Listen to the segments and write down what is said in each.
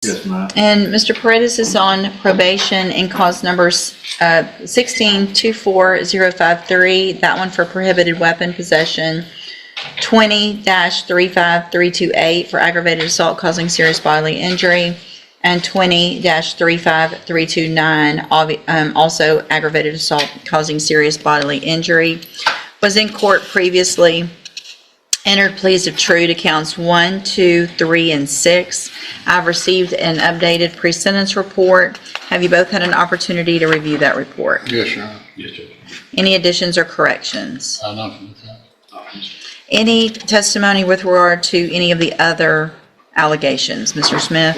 Yes, ma'am. And Mr. Paredes is on probation in cause numbers 16-24053, that one for prohibited weapon possession, 20-35328 for aggravated assault causing serious bodily injury, and 20-35329, also aggravated assault causing serious bodily injury. Was in court previously. Entered pleas of true to counts 1, 2, 3, and 6. I've received an updated pre-sentence report. Have you both had an opportunity to review that report? Yes, Your Honor. Yes, Judge. Any additions or corrections? Nothing with that. Any testimony with regard to any of the other allegations? Mr. Smith?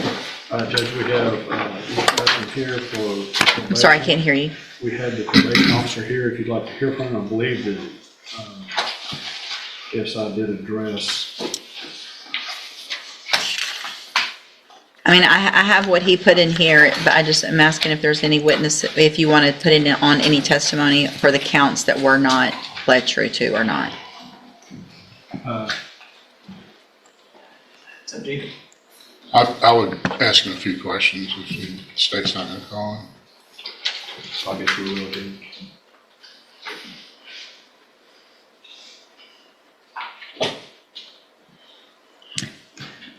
Judge, we have Mr. Parsons here for... I'm sorry, I can't hear you. We have the probation officer here if you'd like to hear from him. I believe that, yes, I did address... I mean, I have what he put in here, but I just am asking if there's any witness, if you want to put it on any testimony for the counts that were not pled true to or not. I would ask him a few questions if the state's not going to call him. So I guess we will do.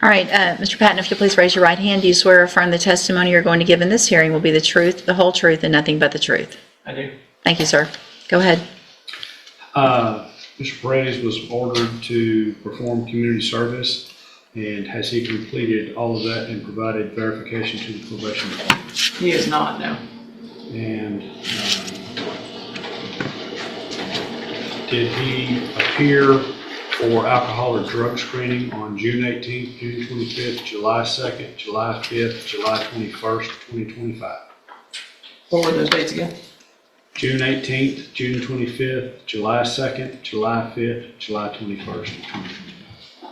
All right, Mr. Patton, if you'll please raise your right hand. Do you swear or affirm the testimony you're going to give in this hearing will be the truth, the whole truth, and nothing but the truth? I do. Thank you, sir. Go ahead. Mr. Paredes was ordered to perform community service, and has he completed all of that and provided verification to the probation department? He is not, no. And did he appear for alcohol or drug screening on June 18th, June 25th, July 2nd, July 5th, July 21st, 2025? What were those dates again? June 18th, June 25th, July 2nd, July 5th, July 21st, 2025.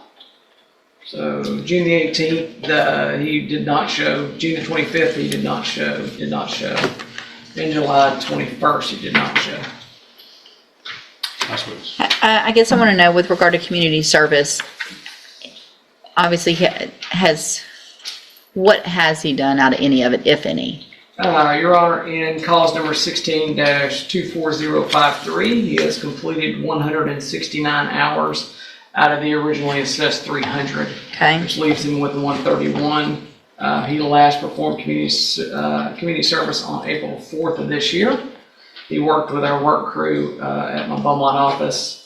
So June the 18th, he did not show. June the 25th, he did not show. Then July 21st, he did not show. That's what it's. I guess I want to know with regard to community service, obviously what has he done out of any of it, if any? Your Honor, in cause number 16-24053, he has completed 169 hours out of the originally assessed 300, Okay. which leaves him with 131. He last performed community service on April 4th of this year. He worked with our work crew at my Beaumont office.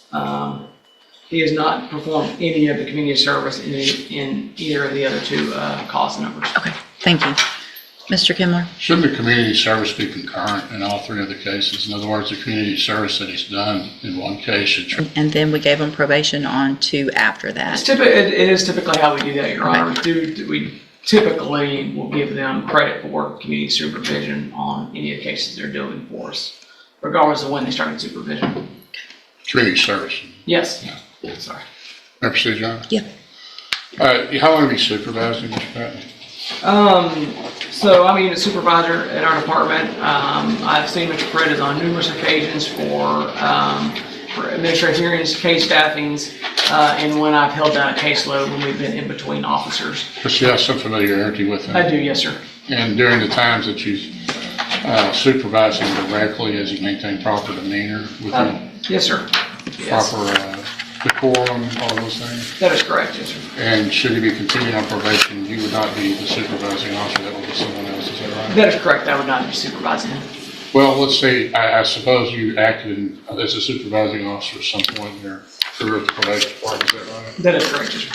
He has not performed any of the community service in either of the other two cause numbers. Okay, thank you. Mr. Kimler? Shouldn't the community service be concurrent in all three of the cases? In other words, the community service that he's done in one case should... And then we gave him probation on 2 after that. It is typically how we do that, Your Honor. We typically will give them credit for community supervision on any of the cases they're doing for us, regardless of when they started supervision. Community service. Yes. Yeah. Sorry. May I proceed, John? Yeah. How long have you supervised him, Mr. Patton? So I'm a unit supervisor at our department. I've seen Mr. Paredes on numerous occasions for administrative hearings, case staffings, and when I've held down a caseload when we've been in between officers. But you have some familiarity with him? I do, yes, sir. And during the times that you supervised him directly, has he maintained proper demeanor with him? Yes, sir. Yes. Proper decorum, all those things? That is correct, yes, sir. And should he be continuing on probation, you would not be the supervising officer, that would be someone else, is that right? That is correct. I would not be supervising him. Well, let's say, I suppose you acted as a supervising officer at some point in your career at the probation department, is that right? That is correct, yes, sir.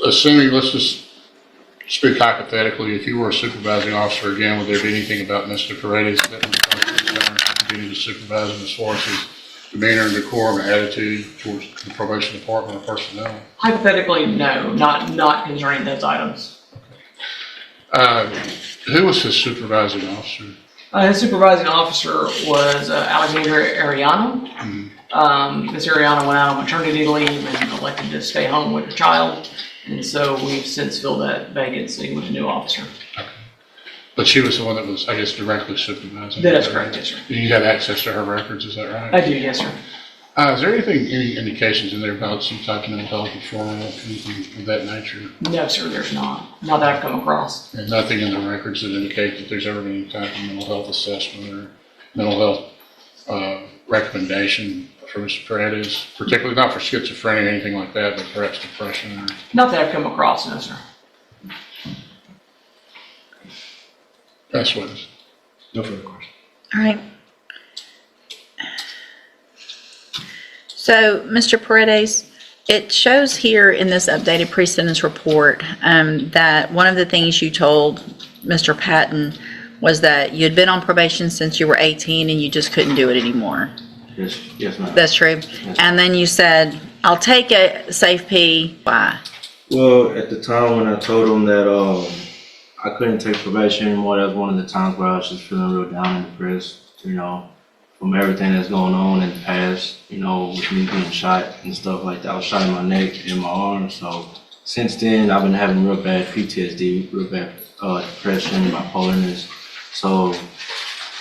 Assuming, let's just speak hypothetically, if you were a supervising officer again, would there be anything about Mr. Paredes that would cause concern to continue to supervise him as far as his demeanor and decorum and attitude towards the probation department or personnel? Hypothetically, no, not concerning those items. Who was his supervising officer? His supervising officer was Alexandra Ariano. Ms. Ariano went out on maternity leave and elected to stay home with her child, and so we've since filled that vacancy with a new officer. Okay. But she was the one that was, I guess, directly supervising. That is correct, yes, sir. And you have access to her records, is that right? I do, yes, sir. Is there any indications in there about some type of mental health referral, anything of that nature? No, sir, there's not. Not that I've come across. And nothing in the records that indicate that there's ever been any type of mental health assessment or mental health recommendation for Mr. Paredes, particularly not for schizophrenia or anything like that, but perhaps depression or... Not that I've come across, no, sir. That's what it is. No further questions. All right. So, Mr. Paredes, it shows here in this updated pre-sentence report that one of the things you told Mr. Patton was that you had been on probation since you were 18 and you just couldn't do it anymore. Yes, ma'am. That's true. And then you said, I'll take a safe P. Why? Well, at the time when I told him that I couldn't take probation anymore, that was one of the times where I was just feeling real down and depressed, from everything that's going on in the past, with me being shot and stuff like that. I was shot in my neck and my arm, so since then I've been having real bad PTSD, real bad depression, bipolarness. So,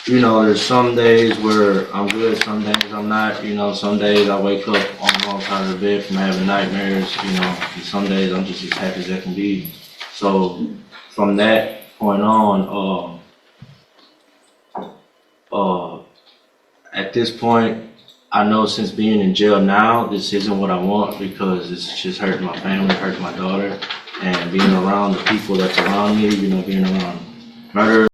there's some days where I'm good, some days I'm not, some days I wake up on the wrong side of the bed from having nightmares, and some days I'm just as happy as I can be. So from that point on, at this point, I know since being in jail now, this isn't what I want because it's just hurting my family, hurting my daughter, and being around the people that's around me, being around murderers.